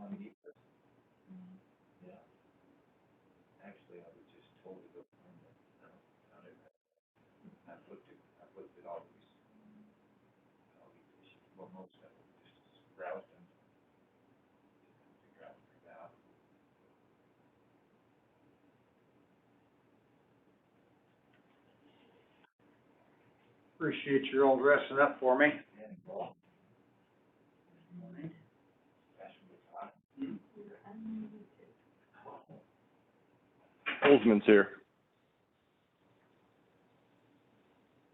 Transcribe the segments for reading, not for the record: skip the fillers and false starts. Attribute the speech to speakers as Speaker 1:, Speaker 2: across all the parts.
Speaker 1: On the first, yeah. Actually, I was just told to go on that. I don't know. I flipped it always. Well, most of it, just browse them, figure out what they're about.
Speaker 2: Appreciate your all dressing up for me.
Speaker 1: And well, morning. Especially with hot.
Speaker 3: Oldsman's here.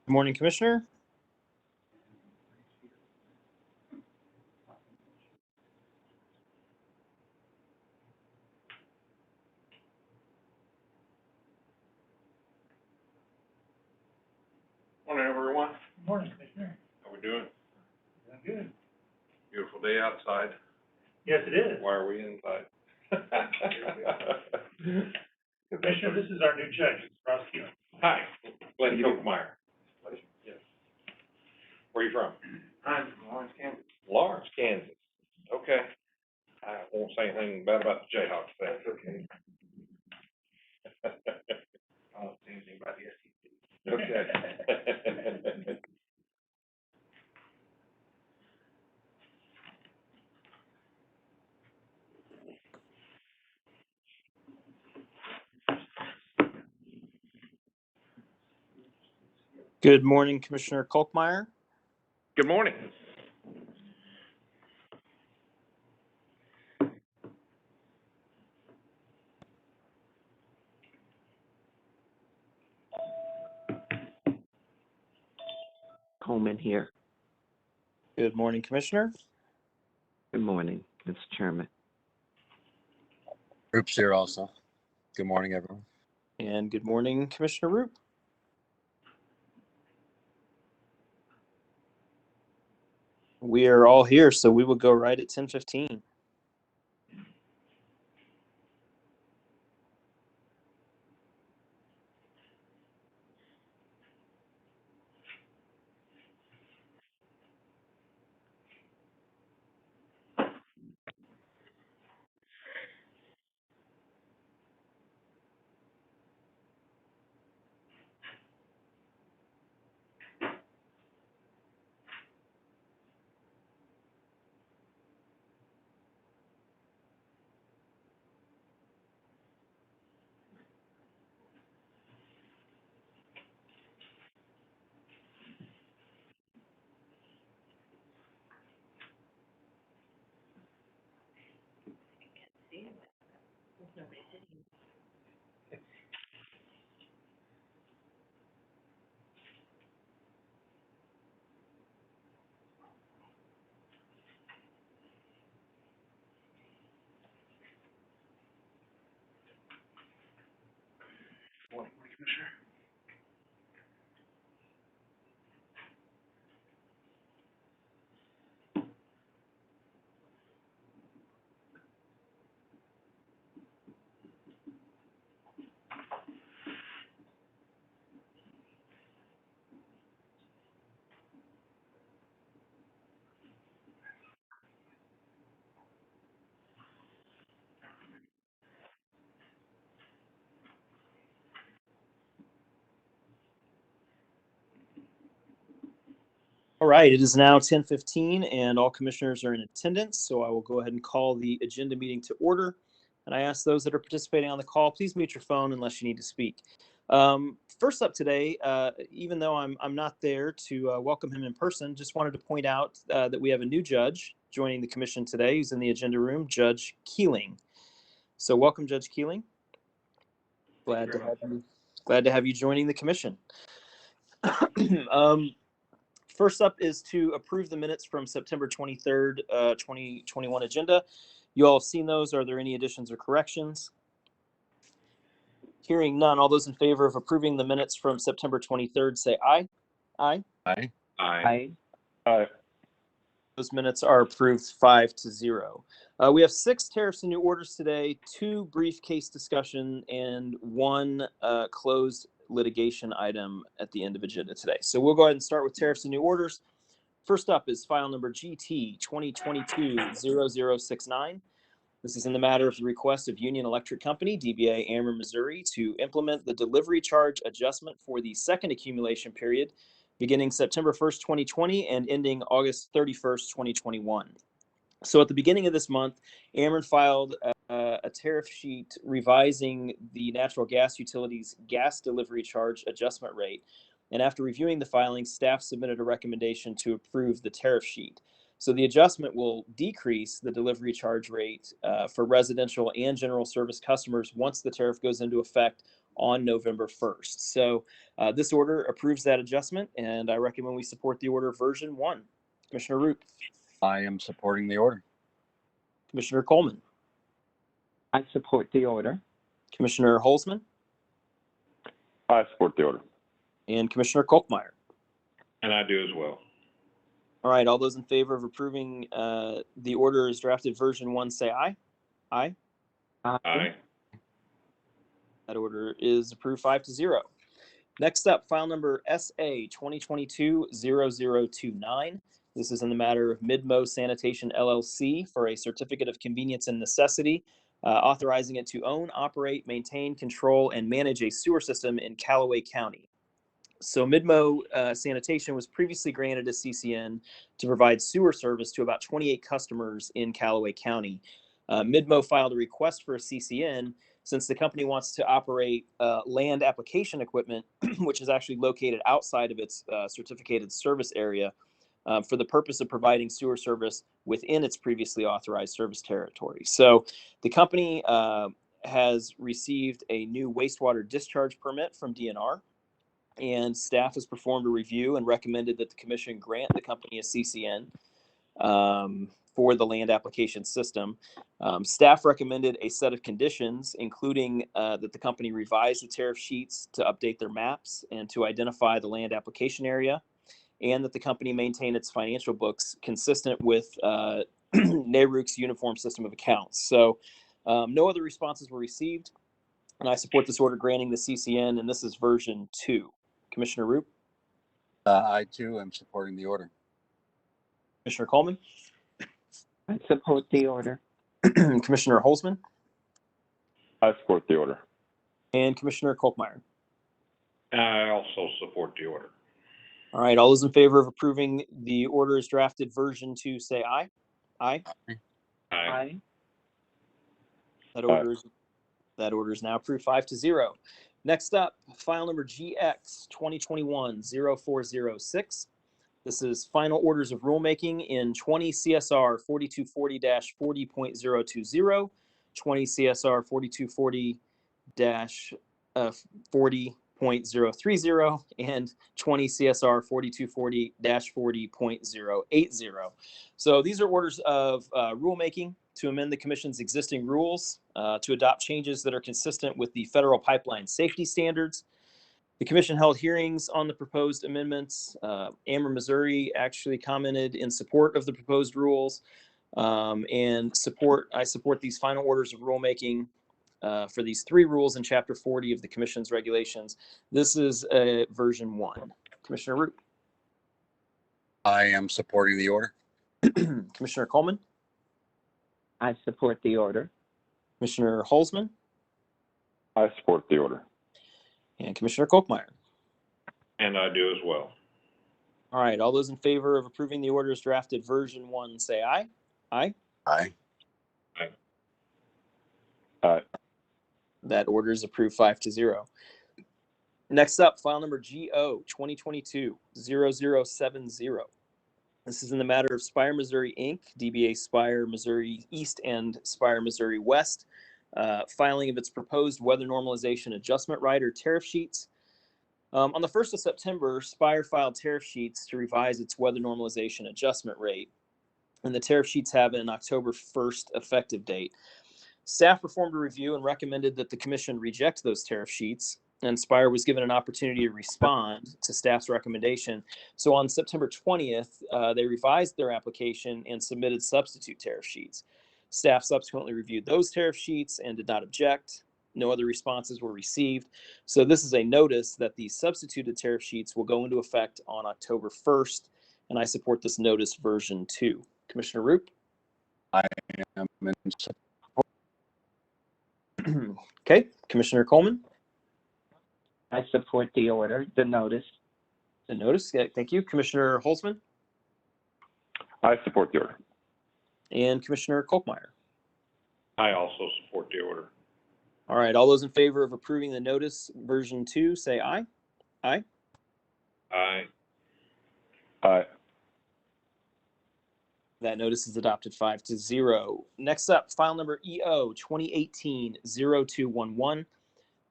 Speaker 4: Good morning, Commissioner.
Speaker 3: Morning, everyone.
Speaker 1: Morning, Commissioner.
Speaker 3: How we doing?
Speaker 1: Doing good.
Speaker 3: Beautiful day outside.
Speaker 1: Yes, it is.
Speaker 3: Why are we inside?
Speaker 1: Commissioner, this is our new judge, prosecutor.
Speaker 3: Hi, Glenn Kochmeyer. Pleasure. Yes. Where are you from?
Speaker 1: I'm from Lawrence, Kansas.
Speaker 3: Lawrence, Kansas. Okay. I won't say anything bad about the Jayhawks then.
Speaker 1: That's okay. I won't say anything about the SEC.
Speaker 3: Okay.
Speaker 4: Good morning, Commissioner Kolkmeyer.
Speaker 3: Good morning.
Speaker 5: Coleman here.
Speaker 4: Good morning, Commissioner.
Speaker 5: Good morning, Mr. Chairman.
Speaker 6: Roop's here also. Good morning, everyone.
Speaker 4: And good morning, Commissioner Roop. We are all here, so we will go right at 10:15.
Speaker 1: Morning, Commissioner.
Speaker 4: All right, it is now 10:15, and all commissioners are in attendance, so I will go ahead and call the agenda meeting to order. And I ask those that are participating on the call, please mute your phone unless you need to speak. First up today, even though I'm not there to welcome him in person, just wanted to point out that we have a new judge joining the commission today who's in the agenda room, Judge Keeling. So welcome, Judge Keeling. Glad to have you joining the commission. First up is to approve the minutes from September 23rd, 2021 agenda. You all have seen those. Are there any additions or corrections? Hearing none, all those in favor of approving the minutes from September 23rd say aye. Aye.
Speaker 6: Aye.
Speaker 3: Aye.
Speaker 5: Aye.
Speaker 4: Those minutes are approved 5-0. We have 6 tariffs and new orders today, 2 brief case discussion, and 1 closed litigation item at the end of agenda today. So we'll go ahead and start with tariffs and new orders. First up is file number GT 2022-0069. This is in the matter of the request of Union Electric Company, DBA Ameren, Missouri, to implement the delivery charge adjustment for the second accumulation period beginning September 1st, 2020 and ending August 31st, 2021. So at the beginning of this month, Ameren filed a tariff sheet revising the natural gas utilities gas delivery charge adjustment rate. And after reviewing the filing, staff submitted a recommendation to approve the tariff sheet. So the adjustment will decrease the delivery charge rate for residential and general service customers once the tariff goes into effect on November 1st. So this order approves that adjustment, and I recommend we support the order version 1. Commissioner Root.
Speaker 6: I am supporting the order.
Speaker 4: Commissioner Coleman.
Speaker 5: I support the order.
Speaker 4: Commissioner Holzman.
Speaker 3: I support the order.
Speaker 4: And Commissioner Kolkmeyer.
Speaker 3: And I do as well.
Speaker 4: All right, all those in favor of approving the order as drafted version 1, say aye. Aye.
Speaker 3: Aye.
Speaker 4: That order is approved 5-0. Next up, file number SA 2022-0029. This is in the matter of Midmo Sanitation LLC for a certificate of convenience and necessity, authorizing it to own, operate, maintain, control, and manage a sewer system in Callaway County. So Midmo Sanitation was previously granted a CCN to provide sewer service to about 28 customers in Callaway County. Midmo filed a request for a CCN since the company wants to operate land application equipment, which is actually located outside of its certificated service area, for the purpose of providing sewer service within its previously authorized service territory. So the company has received a new wastewater discharge permit from DNR, and staff has performed a review and recommended that the commission grant the company a CCN for the land application system. Staff recommended a set of conditions, including that the company revise the tariff sheets to update their maps and to identify the land application area, and that the company maintain its financial books consistent with NARUC's uniform system of accounts. So no other responses were received, and I support this order granting the CCN, and this is version 2. Commissioner Root.
Speaker 6: I too am supporting the order.
Speaker 4: Commissioner Coleman.
Speaker 5: I support the order.
Speaker 4: Commissioner Holzman.
Speaker 3: I support the order.
Speaker 4: And Commissioner Kolkmeyer.
Speaker 3: I also support the order.
Speaker 4: All right, all those in favor of approving the order as drafted version 2, say aye. Aye.
Speaker 3: Aye.
Speaker 4: That order is now approved 5-0. Next up, file number GX 2021-0406. This is final orders of rulemaking in 20 CSR 4240-40.020, 20 CSR 4240-40.030, and 20 CSR 4240-40.080. So these are orders of rulemaking to amend the Commission's existing rules to adopt changes that are consistent with the federal pipeline safety standards. The Commission held hearings on the proposed amendments. Ameren, Missouri actually commented in support of the proposed rules, and I support these final orders of rulemaking for these 3 rules in Chapter 40 of the Commission's regulations. This is version 1. Commissioner Root.
Speaker 6: I am supporting the order.
Speaker 4: Commissioner Coleman.
Speaker 5: I support the order.
Speaker 4: Commissioner Holzman.
Speaker 3: I support the order.
Speaker 4: And Commissioner Kolkmeyer.
Speaker 3: And I do as well.
Speaker 4: All right, all those in favor of approving the order as drafted version 1, say aye. Aye.
Speaker 6: Aye.
Speaker 3: Aye.
Speaker 4: That order is approved 5-0. Next up, file number GO 2022-0070. This is in the matter of Spire, Missouri, Inc., DBA Spire, Missouri East and Spire, Missouri West, filing of its proposed weather normalization adjustment rider tariff sheets. On the 1st of September, Spire filed tariff sheets to revise its weather normalization adjustment rate, and the tariff sheets have an October 1st effective date. Staff performed a review and recommended that the Commission reject those tariff sheets, and Spire was given an opportunity to respond to staff's recommendation. So on September 20th, they revised their application and submitted substitute tariff sheets. Staff subsequently reviewed those tariff sheets and did not object. No other responses were received. So this is a notice that the substituted tariff sheets will go into effect on October 1st, and I support this notice version 2. Commissioner Roop?
Speaker 6: I am in support.
Speaker 4: Okay, Commissioner Coleman?
Speaker 5: I support the order, the notice.
Speaker 4: The notice, yeah, thank you. Commissioner Holzman?
Speaker 3: I support the order.
Speaker 4: And Commissioner Kolkmeyer?
Speaker 3: I also support the order.
Speaker 4: All right, all those in favor of approving the notice version 2, say aye. Aye.
Speaker 3: Aye. Aye.
Speaker 4: That notice is adopted 5-0. Next up, file number EO 2018-0211.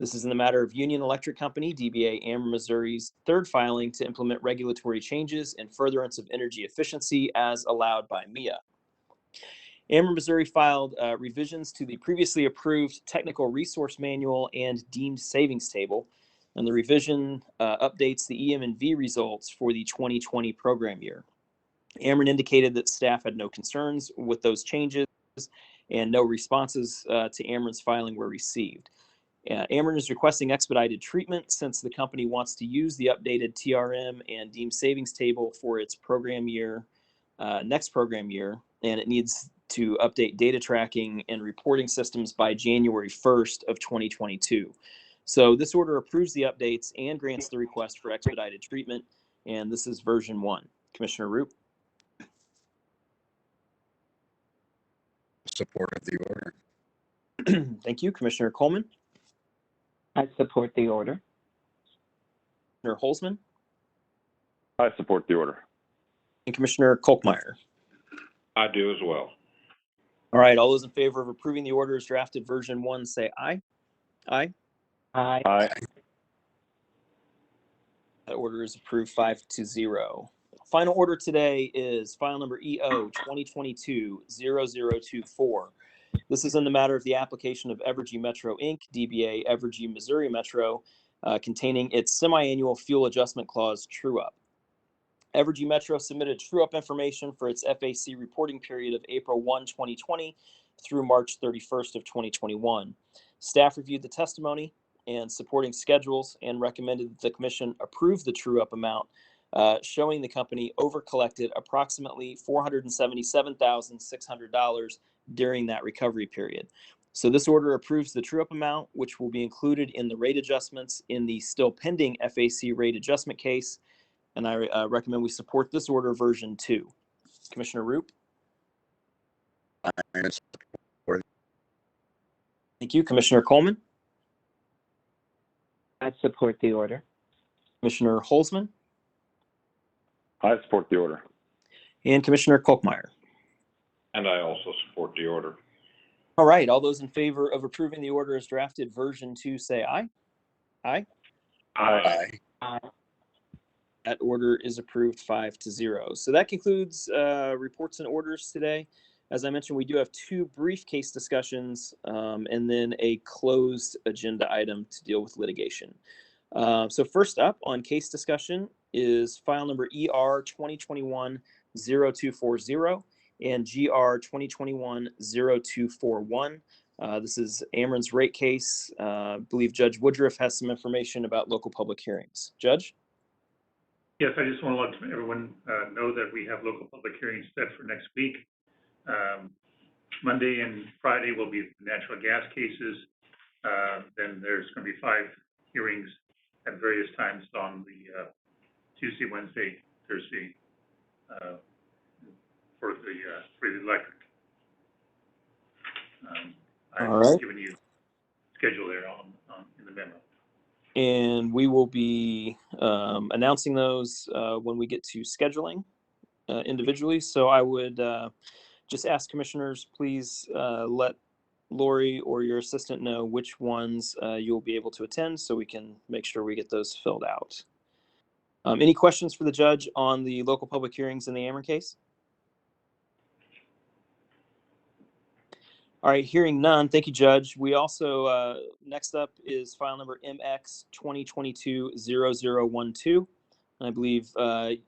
Speaker 4: This is in the matter of Union Electric Company, DBA Ameren, Missouri's third filing to implement regulatory changes in furtherance of energy efficiency as allowed by MIA. Ameren, Missouri filed revisions to the previously approved technical resource manual and deemed savings table, and the revision updates the EM&V results for the 2020 program year. Ameren indicated that staff had no concerns with those changes and no responses to Ameren's filing were received. Ameren is requesting expedited treatment since the company wants to use the updated TRM and deemed savings table for its program year, next program year, and it needs to update data tracking and reporting systems by January 1st of 2022. So this order approves the updates and grants the request for expedited treatment, and this is version 1. Commissioner Roop?
Speaker 6: Support of the order.
Speaker 4: Thank you. Commissioner Coleman?
Speaker 5: I support the order.
Speaker 4: Commissioner Holzman?
Speaker 3: I support the order.
Speaker 4: And Commissioner Kolkmeyer?
Speaker 3: I do as well.
Speaker 4: All right, all those in favor of approving the order as drafted version 1, say aye. Aye.
Speaker 5: Aye.
Speaker 3: Aye.
Speaker 4: That order is approved 5-0. Final order today is file number EO 2022-0024. This is in the matter of the application of Evergy Metro Inc., DBA Evergy Missouri Metro, containing its semi-annual fuel adjustment clause true-up. Evergy Metro submitted true-up information for its FAC reporting period of April 1, 2020 through March 31st of 2021. Staff reviewed the testimony and supporting schedules and recommended that the commission approve the true-up amount, showing the company over-collected approximately $477,600 during that recovery period. So this order approves the true-up amount, which will be included in the rate adjustments in the still pending FAC rate adjustment case, and I recommend we support this order version 2. Commissioner Roop?
Speaker 6: I am in support.
Speaker 4: Thank you. Commissioner Coleman?
Speaker 5: I support the order.
Speaker 4: Commissioner Holzman?
Speaker 3: I support the order.
Speaker 4: And Commissioner Kolkmeyer?
Speaker 3: And I also support the order.
Speaker 4: All right, all those in favor of approving the order as drafted version 2, say aye. Aye.
Speaker 3: Aye.
Speaker 5: Aye.
Speaker 4: That order is approved 5-0. So that concludes reports and orders today. As I mentioned, we do have 2 brief case discussions and then a closed agenda item to deal with litigation. So first up on case discussion is file number ER 2021-0240 and GR 2021-0241. This is Ameren's rate case. I believe Judge Woodruff has some information about local public hearings. Judge?
Speaker 7: Yes, I just want to let everyone know that we have local public hearings set for next week. Monday and Friday will be the natural gas cases. Then there's going to be 5 hearings at various times on the Tuesday, Wednesday, Thursday for the electric.
Speaker 4: All right.
Speaker 7: I've given you schedule there in the memo.
Speaker 4: And we will be announcing those when we get to scheduling individually. So I would just ask commissioners, please let Lori or your assistant know which ones you'll be able to attend so we can make sure we get those filled out. Any questions for the judge on the local public hearings in the Ameren case? All right, hearing none, thank you, Judge. We also, next up is file number MX 2022-0012. I believe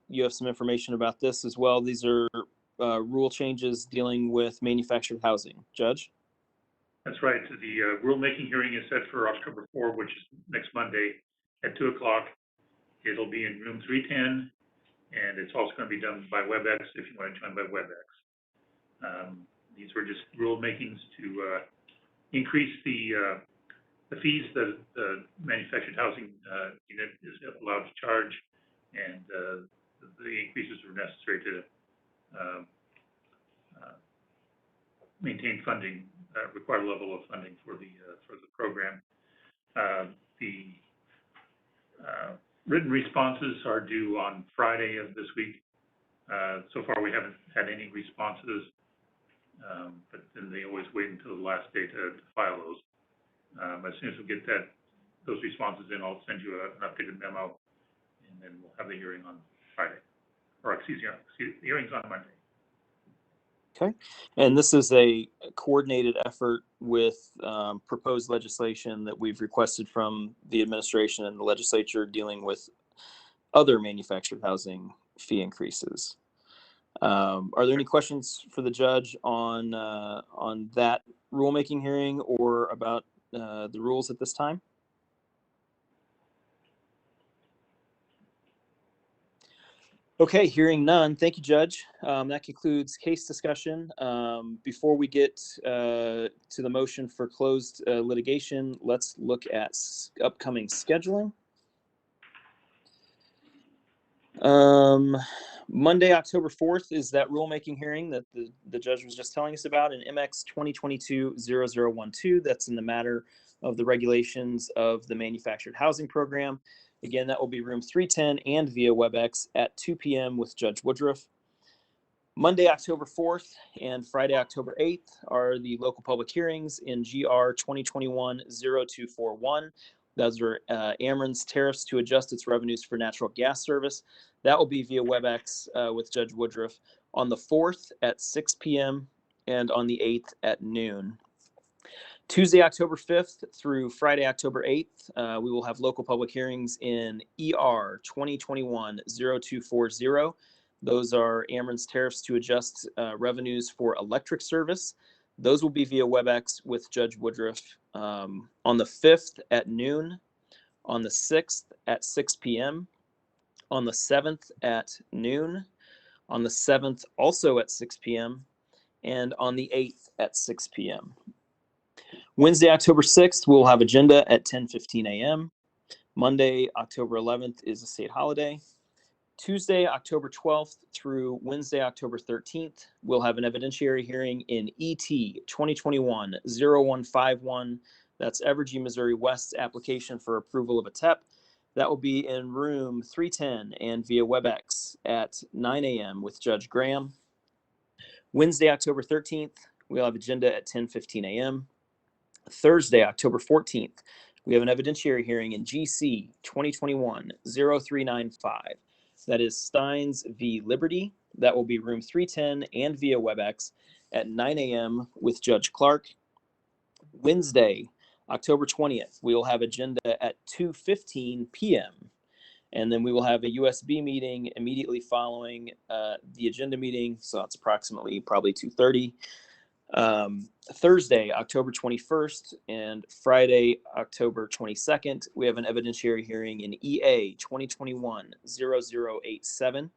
Speaker 4: you have some information about this as well. These are rule changes dealing with manufactured housing. Judge?
Speaker 7: That's right. The rulemaking hearing is set for October 4, which is next Monday at 2 o'clock. It'll be in room 310. and it's also going to be done by WebEx if you want to join by WebEx. These were just rulemakings to increase the fees that the manufactured housing unit is allowed to charge, and the increases were necessary to maintain funding, required level of funding for the program. The written responses are due on Friday of this week. So far, we haven't had any responses, but then they always wait until the last day to file those. As soon as we get those responses in, I'll send you an updated memo, and then we'll have the hearing on Friday, or excuse me, the hearing's on Monday.
Speaker 4: Okay, and this is a coordinated effort with proposed legislation that we've requested from the administration and the legislature dealing with other manufactured housing fee increases. Are there any questions for the judge on that rulemaking hearing or about the rules at this time? Okay, hearing none. Thank you, Judge. That concludes case discussion. Before we get to the motion for closed litigation, let's look at upcoming scheduling. Monday, October 4th is that rulemaking hearing that the judge was just telling us about in MX 2022-0012. That's in the matter of the regulations of the manufactured housing program. Again, that will be room 310 and via WebEx at 2 p.m. with Judge Woodruff. Monday, October 4th and Friday, October 8th are the local public hearings in GR 2021-0241. Those are Ameren's tariffs to adjust its revenues for natural gas service. That will be via WebEx with Judge Woodruff on the 4th at 6 p.m. and on the 8th at noon. Tuesday, October 5th through Friday, October 8th, we will have local public hearings in ER 2021-0240. Those are Ameren's tariffs to adjust revenues for electric service. Those will be via WebEx with Judge Woodruff on the 5th at noon, on the 6th at 6 p.m., on the 7th at noon, on the 7th also at 6 p.m., and on the 8th at 6 p.m. Wednesday, October 6th, we'll have agenda at 10:15 a.m. Monday, October 11th is a state holiday. Tuesday, October 12th through Wednesday, October 13th, we'll have an evidentiary hearing in ET 2021-0151. That's Evergy, Missouri West's application for approval of a TEP. That will be in room 310 and via WebEx at 9 a.m. with Judge Graham. Wednesday, October 13th, we'll have agenda at 10:15 a.m. Thursday, October 14th, we have an evidentiary hearing in GC 2021-0395. That is Steins v. Liberty. That will be room 310 and via WebEx at 9 a.m. with Judge Clark. Wednesday, October 20th, we will have agenda at 2:15 p.m. And then we will have a USB meeting immediately following the agenda meeting. So that's approximately probably 2:30. Thursday, October 21st and Friday, October 22nd, we have an evidentiary hearing in EA 2021-0087.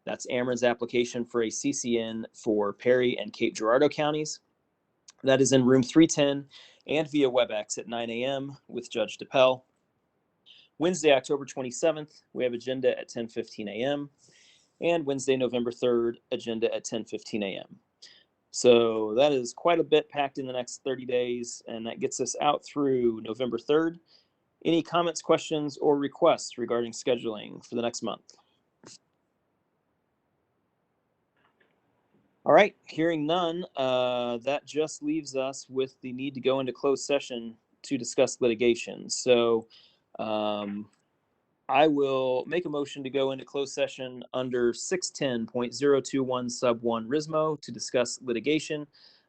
Speaker 4: That's Ameren's application for a CCN for Perry and Cape Girardeau counties. That is in room 310 and via WebEx at 9 a.m. with Judge DePel. Wednesday, October 27th, we have agenda at 10:15 a.m. And Wednesday, November 3rd, agenda at 10:15 a.m. So that is quite a bit packed in the next 30 days, and that gets us out through November 3rd. Any comments, questions, or requests regarding scheduling for the next month? All right, hearing none, that just leaves us with the need to go into closed session to discuss litigation. So I will make a motion to go into closed session under 610.021 sub 1 RISMO to discuss litigation.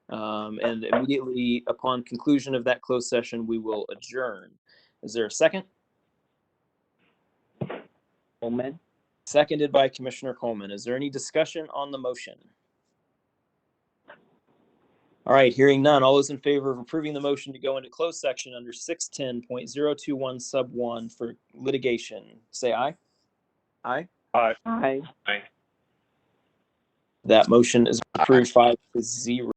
Speaker 4: And immediately upon conclusion of that closed session, we will adjourn. Is there a second?
Speaker 5: Coleman?
Speaker 4: Seconded by Commissioner Coleman. Is there any discussion on the motion? All right, hearing none. All those in favor of approving the motion to go into closed section under 610.021 sub 1 for litigation, say aye. Aye.
Speaker 5: Aye.
Speaker 4: That motion is approved 5-0.